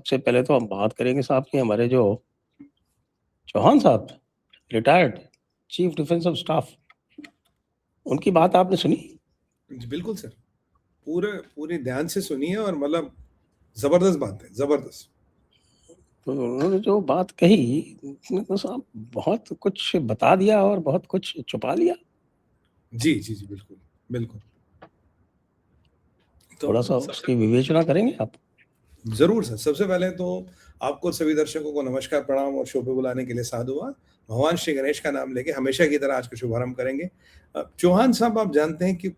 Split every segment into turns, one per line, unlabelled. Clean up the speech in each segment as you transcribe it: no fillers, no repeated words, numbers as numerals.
सबसे पहले तो हम बात करेंगे साहब कि हमारे जो चौहान साहब, retired chief defence of staff, उनकी बात आपने सुनी?
जी, बिल्कुल सर। पूरे ध्यान से सुनिए और मतलब जबरदस्त बात है, जबरदस्त।
तो उन्होंने जो बात कही, उसने तो साहब बहुत कुछ बता दिया और बहुत कुछ छुपा लिया।
जी जी जी, बिल्कुल बिल्कुल। तो
थोड़ा सा उसकी विवेचना करेंगे आप?
जरूर सर। सबसे पहले तो आपको सभी दर्शकों को नमस्कार, प्रणाम और शो पे बुलाने के लिए साधुवाद। भगवान श्री गणेश का नाम लेके हमेशा की तरह आज का शुभारंभ करेंगे। चौहान साहब, आप जानते हैं कि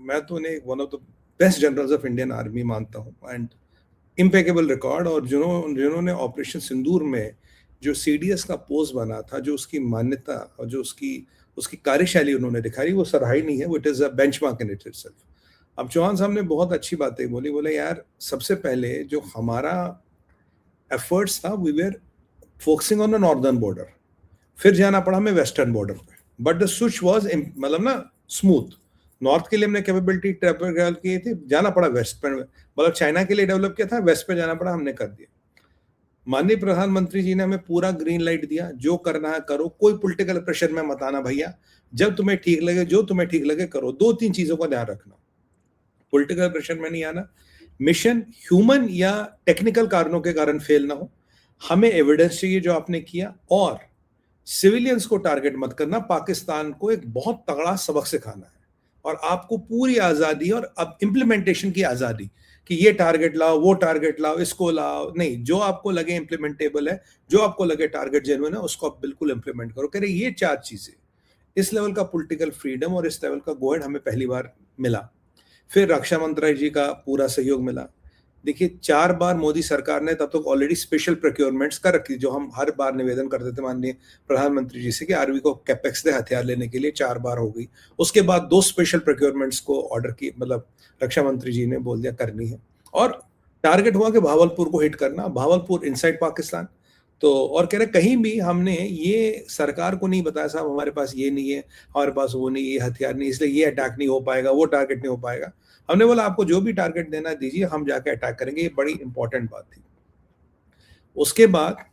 मैं तो उन्हें one of the best generals of Indian army मानता हूँ एंड इम्पेकेबल रिकॉर्ड। और जिन्होंने ऑपरेशन सिंदूर में जो सीडीएस का पोस्ट बना था, जो उसकी मान्यता और जो उसकी उसकी कार्यशैली उन्होंने दिखाई, वो सराहनीय है। वो it is a benchmark in itself. अब चौहान साहब ने बहुत अच्छी बातें बोली। बोले यार, सबसे पहले जो हमारा एफर्ट्स था, we were focusing on the northern border, फिर जाना पड़ा हमें वेस्टर्न बॉर्डर पे। बट द स्विच वाज मतलब ना स्मूथ। नॉर्थ के लिए हमने कैपेबिलिटी डेवलप की थी, जाना पड़ा वेस्ट पे, मतलब चाइना के लिए डेवलप किया था, वेस्ट पे जाना पड़ा, हमने कर दिया। माननीय प्रधानमंत्री जी ने हमें पूरा ग्रीन लाइट दिया, जो करना है करो, कोई पॉलिटिकल प्रेशर में मत आना भैया, जब तुम्हें ठीक लगे, जो तुम्हें ठीक लगे करो। दो तीन चीजों का ध्यान रखना, पॉलिटिकल प्रेशर में नहीं आना, मिशन ह्यूमन या टेक्निकल कारणों के कारण फेल ना हो, हमें एविडेंस चाहिए जो आपने किया, और सिविलियंस को टारगेट मत करना। पाकिस्तान को एक बहुत तगड़ा सबक सिखाना है और आपको पूरी आजादी और अब इम्प्लीमेंटेशन की आजादी कि ये टारगेट लाओ, वो टारगेट लाओ, इसको लाओ, नहीं, जो आपको लगे इम्प्लीमेंटेबल है, जो आपको लगे टारगेट जेन्युइन है, उसको आप बिल्कुल इम्प्लीमेंट करो। कह रहे ये चार चीजें, इस लेवल का पॉलिटिकल फ्रीडम और इस लेवल का गोहेड हमें पहली बार मिला। फिर रक्षा मंत्री जी का पूरा सहयोग मिला। देखिए, 4 बार मोदी सरकार ने तब तक ऑलरेडी स्पेशल प्रोक्योरमेंट्स कर रखी, जो हम हर बार निवेदन करते थे माननीय प्रधानमंत्री जी से कि आर्मी को कैपेक्स दे हथियार लेने के लिए, 4 बार हो गई। उसके बाद 2 स्पेशल प्रोक्योरमेंट्स को ऑर्डर की, मतलब रक्षा मंत्री जी ने बोल दिया करनी है। और टारगेट हुआ कि भावलपुर को हिट करना, भावलपुर इनसाइड पाकिस्तान। तो और कह रहे कहीं भी हमने ये सरकार को नहीं बताया साहब हमारे पास ये नहीं है, हमारे पास वो नहीं, ये हथियार नहीं, इसलिए ये अटैक नहीं हो पाएगा, वो टारगेट नहीं हो पाएगा। हमने बोला आपको जो भी टारगेट देना दीजिए, हम जाके अटैक करेंगे। ये बड़ी इंपॉर्टेंट बात थी। उसके बाद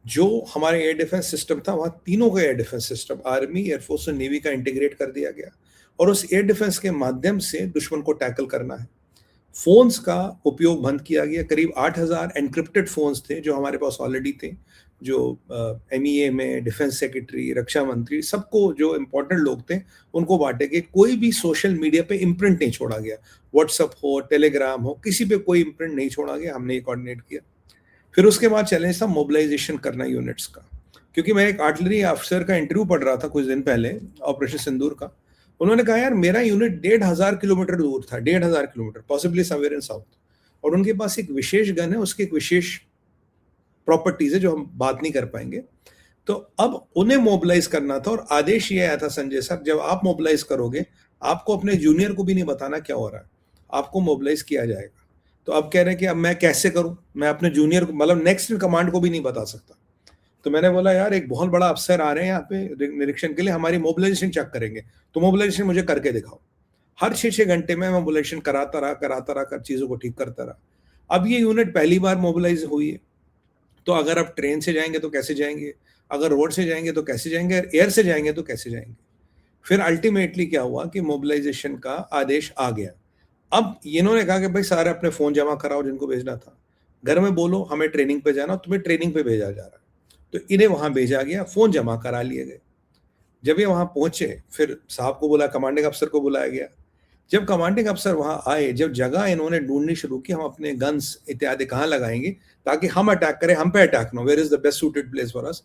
जो हमारे एयर डिफेंस सिस्टम था, वहां तीनों का air defence system, army, air force और नेवी का इंटीग्रेट कर दिया गया और उस एयर डिफेंस के माध्यम से दुश्मन को टैकल करना है। फोन्स का उपयोग बंद किया गया। करीब 8000 एनक्रिप्टेड फोन्स थे जो हमारे पास ऑलरेडी थे, जो एमईए में डिफेंस सेक्रेटरी, रक्षा मंत्री, सबको जो इंपॉर्टेंट लोग थे उनको बांटे गए। कोई भी सोशल मीडिया पे इम्प्रिंट नहीं छोड़ा गया, व्हाट्सएप हो, टेलीग्राम हो, किसी पे कोई इम्प्रिंट नहीं छोड़ा गया। हमने ये कोऑर्डिनेट किया। फिर उसके बाद चैलेंज था मोबिलाइजेशन करना यूनिट्स का, क्योंकि मैं एक आर्टिलरी अफसर का इंटरव्यू पढ़ रहा था कुछ दिन पहले ऑपरेशन सिंदूर का। उन्होंने कहा यार मेरा यूनिट 1500 किलोमीटर दूर था, 1500 kilometre, possibly somewhere in south, और उनके पास एक विशेष गन है, उसकी एक विशेष प्रॉपर्टीज है जो हम बात नहीं कर पाएंगे। तो अब उन्हें मोबिलाइज करना था और आदेश ये आया था संजय सर, जब आप मोबिलाइज करोगे आपको अपने जूनियर को भी नहीं बताना क्या हो रहा है, आपको मोबिलाइज किया जाएगा। तो अब कह रहे हैं कि अब मैं कैसे करूं, मैं अपने जूनियर को, मतलब नेक्स्ट इन कमांड को भी नहीं बता सकता। तो मैंने बोला यार एक बहुत बड़ा अफसर आ रहे हैं यहाँ पे निरीक्षण के लिए, हमारी मोबिलाइजेशन चेक करेंगे, तो मोबिलाइजेशन मुझे करके दिखाओ। हर 6-6 घंटे में मोबिलाइजेशन कराता रहा, कर चीजों को ठीक करता रहा। अब ये यूनिट पहली बार मोबिलाइज हुई है, तो अगर आप ट्रेन से जाएंगे तो कैसे जाएंगे, अगर रोड से जाएंगे तो कैसे जाएंगे, एयर से जाएंगे तो कैसे जाएंगे। फिर अल्टीमेटली क्या हुआ कि मोबिलाइजेशन का आदेश आ गया। अब इन्होंने कहा कि भाई सारे अपने फोन जमा कराओ जिनको भेजना था, घर में बोलो हमें ट्रेनिंग पे जाना, तुम्हें ट्रेनिंग पे भेजा जा रहा है। तो इन्हें वहां भेजा गया, फोन जमा करा लिए गए। जब ये वहां पहुंचे, फिर साहब को बुला, कमांडिंग अफसर को बुलाया गया। जब कमांडिंग अफसर वहां आए, जब जगह इन्होंने ढूंढनी शुरू की, हम अपने गन्स इत्यादि कहाँ लगाएंगे ताकि हम अटैक करें, हम पे अटैक ना, where is the best suited place for us,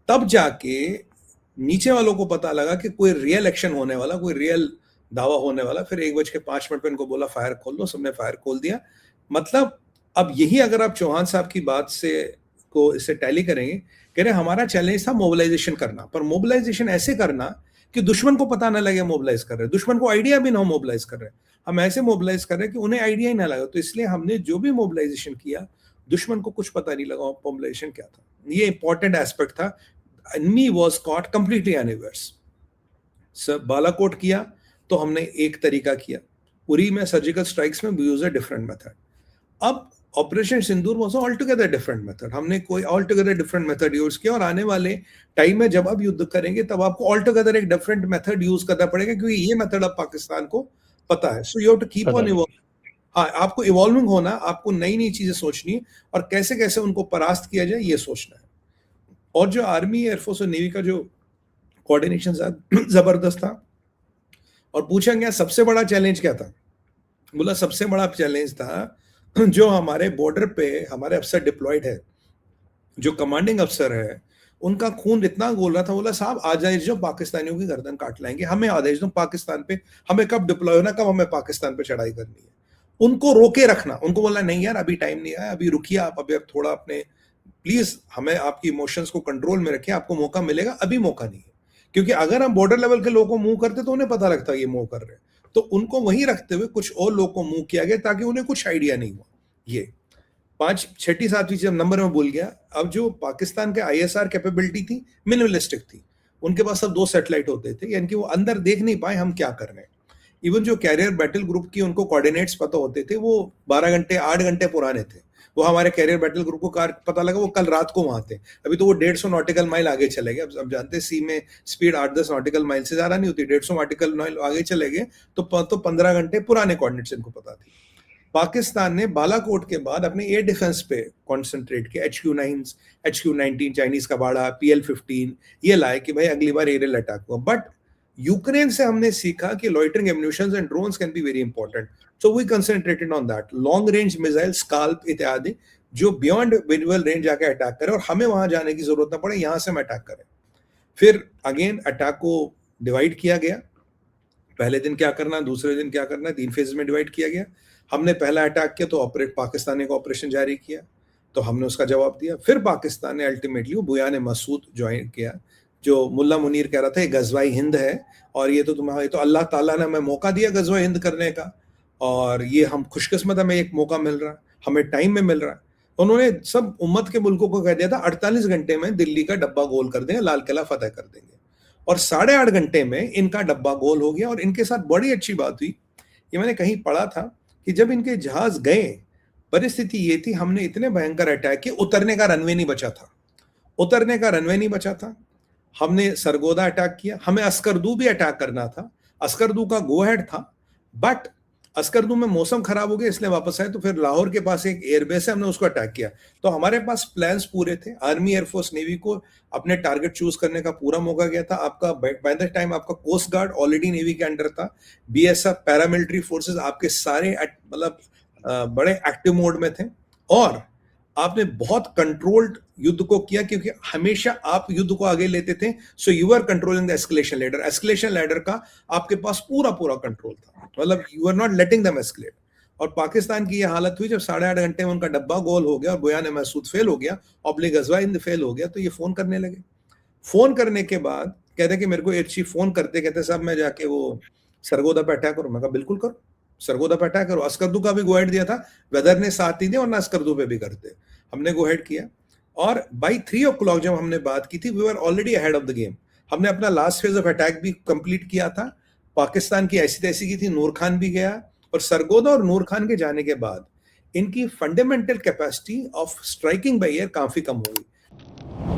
तब जाके नीचे वालों को पता लगा कि कोई रियल एक्शन होने वाला, कोई रियल दावा होने वाला। फिर 1:05 पे इनको बोला फायर खोल दो, सबने फायर खोल दिया। मतलब अब यही अगर आप चौहान साहब की बात से को इससे टैली करेंगे, कह रहे हमारा चैलेंज था मोबिलाइजेशन करना, पर मोबिलाइजेशन ऐसे करना कि दुश्मन को पता ना लगे मोबिलाइज कर रहे हैं, दुश्मन को आइडिया भी ना हो मोबिलाइज कर रहे हैं। हम ऐसे मोबिलाइज कर रहे हैं कि उन्हें आइडिया ही ना लगा। तो इसलिए हमने जो भी मोबिलाइजेशन किया, दुश्मन को कुछ पता नहीं लगा मोबिलाइजेशन क्या था। ये इंपॉर्टेंट एस्पेक्ट था। enemy was caught completely unawares। Sir Balakot किया तो हमने एक तरीका किया, उरी में सर्जिकल स्ट्राइक्स में we use a different method. अब operation Sindoor was all together different method, हमने कोई all together different method use किया, और आने वाले टाइम में जब आप युद्ध करेंगे तब आपको ऑल टुगेदर एक डिफरेंट मेथड यूज करना पड़ेगा, क्योंकि ये मेथड अब पाकिस्तान को पता है। So you have to keep on evolving. हाँ, आपको इवॉल्विंग होना, आपको नई नई चीजें सोचनी है, और कैसे कैसे उनको परास्त किया जाए ये सोचना है। और जो आर्मी, एयरफोर्स और नेवी का जो कोऑर्डिनेशन जबरदस्त था। और पूछा गया सबसे बड़ा चैलेंज क्या था, बोला सबसे बड़ा चैलेंज था जो हमारे बॉर्डर पे हमारे अफसर डिप्लॉयड है, जो कमांडिंग अफसर है, उनका खून इतना गोल रहा था। बोला साहब आदेश जो पाकिस्तानियों की गर्दन काट लाएंगे, हमें आदेश दो पाकिस्तान पे, हमें कब डिप्लॉय होना, कब हमें पाकिस्तान पे चढ़ाई करनी है। उनको रोके रखना, उनको बोला नहीं यार अभी टाइम नहीं आया, अभी रुकिए आप, अभी आप थोड़ा अपने प्लीज हमें आपकी इमोशंस को कंट्रोल में रखिए, आपको मौका मिलेगा, अभी मौका नहीं है। क्योंकि अगर हम बॉर्डर लेवल के लोगों को मूव करते तो उन्हें पता लगता ये मूव कर रहे हैं, तो उनको वहीं रखते हुए कुछ और लोगों को मूव किया गया ताकि उन्हें कुछ आइडिया नहीं हुआ। ये 5 छठी 7वीं चीज नंबर में भूल गया। अब जो पाकिस्तान के ISR कैपेबिलिटी थी मिनिमलिस्टिक थी, उनके पास सब 2 सैटेलाइट होते थे, यानी कि वो अंदर देख नहीं पाए हम क्या कर रहे हैं। इवन जो कैरियर बैटल ग्रुप की उनको कोऑर्डिनेट्स पता होते थे, वो 12 घंटे 8 घंटे पुराने थे। वो हमारे कैरियर बैटल ग्रुप को पता लगा वो कल रात को वहां थे, अभी तो वो 150 नॉटिकल माइल आगे चले गए। अब जानते हैं सी में स्पीड 8-10 नॉटिकल माइल से ज्यादा नहीं होती, 150 नॉटिकल माइल आगे चले गए तो 15 घंटे पुराने कोऑर्डिनेट्स इनको पता थी। पाकिस्तान ने बालाकोट के बाद अपने एयर डिफेंस पे कॉन्सेंट्रेट किया, HQ9, HQ19 चाइनीज का बाड़ा, PL-15 ये लाए कि भाई अगली बार एरियल अटैक हुआ। बट यूक्रेन से हमने सीखा कि loitering munitions and drones can be very important, so we concentrated on that. Long range missile SCALP इत्यादि जो बियॉन्ड विजुअल रेंज जाके अटैक करे और हमें वहां जाने की जरूरत ना पड़े, यहां से हम अटैक करें। फिर अगेन अटैक को डिवाइड किया गया, पहले दिन क्या करना, दूसरे दिन क्या करना, 3 फेज में डिवाइड किया गया। हमने पहला अटैक किया तो पाकिस्तान ने ऑपरेशन जारी किया, तो हमने उसका जवाब दिया। फिर पाकिस्तान ने अल्टीमेटली बुयान मसूद ज्वाइन किया, जो मुल्ला मुनीर कह रहा था ये गजवाई हिंद है, और ये तो तुम्हारा, ये तो अल्लाह ताला ने हमें मौका दिया गजवाई हिंद करने का, और ये हम खुशकिस्मत, हमें एक मौका मिल रहा है, हमें टाइम में मिल रहा है। उन्होंने सब उम्मत के मुल्कों को कह दिया था 48 घंटे में दिल्ली का डब्बा गोल कर देंगे, लाल किला फतेह कर देंगे, और 8.5 घंटे में इनका डब्बा गोल हो गया। और इनके साथ बड़ी अच्छी बात हुई, ये मैंने कहीं पढ़ा था कि जब इनके जहाज गए, परिस्थिति ये थी, हमने इतने भयंकर अटैक किए, उतरने का रनवे नहीं बचा था, उतरने का रनवे नहीं बचा था। हमने सरगोदा अटैक किया, हमें अस्करदू भी अटैक करना था, अस्करदू का गो हेड था, बट अस्करदू में मौसम खराब हो गया इसलिए वापस आए, तो फिर लाहौर के पास एक एयरबेस है, हमने उसको अटैक किया। तो हमारे पास प्लान्स पूरे थे, आर्मी, एयरफोर्स, नेवी को अपने टारगेट चूज करने का पूरा मौका गया था। आपका बाय द टाइम आपका कोस्ट गार्ड ऑलरेडी नेवी के अंडर था, BSF, पैरामिलिट्री फोर्सेस आपके सारे मतलब बड़े एक्टिव मोड में थे, और आपने बहुत कंट्रोल्ड युद्ध को किया, क्योंकि हमेशा आप युद्ध को आगे लेते थे। So you are controlling the escalation ladder, escalation ladder का आपके पास पूरा पूरा कंट्रोल था, मतलब you are not letting them escalate. और पाकिस्तान की यह हालत हुई जब 8.5 घंटे में उनका डब्बा गोल हो गया और बुयान मसूद फेल हो गया, ऑब्लिग गजवा हिंद फेल हो गया, तो ये फोन करने लगे। फोन करने के बाद कहते कि मेरे को एयर चीफ फोन करते, कहते साहब मैं जाके वो सरगोदा पे अटैक करूं। मैं कहा बिल्कुल करो, सरगोदा पे अटैक करो। अस्करदू का भी गो हेड दिया था, वेदर ने साथ नहीं दिया, वरना अस्करदू पे भी करते। हमने गो हेड किया, और बाई 3 o'clock जब हमने बात की थी, we were already ahead of the game. हमने अपना लास्ट फेज ऑफ अटैक भी कंप्लीट किया था। पाकिस्तान की ऐसी तैसी की थी, नूर खान भी गया, और सरगोदा और नूर खान के जाने के बाद इनकी fundamental capacity of striking by air काफी कम हो गई।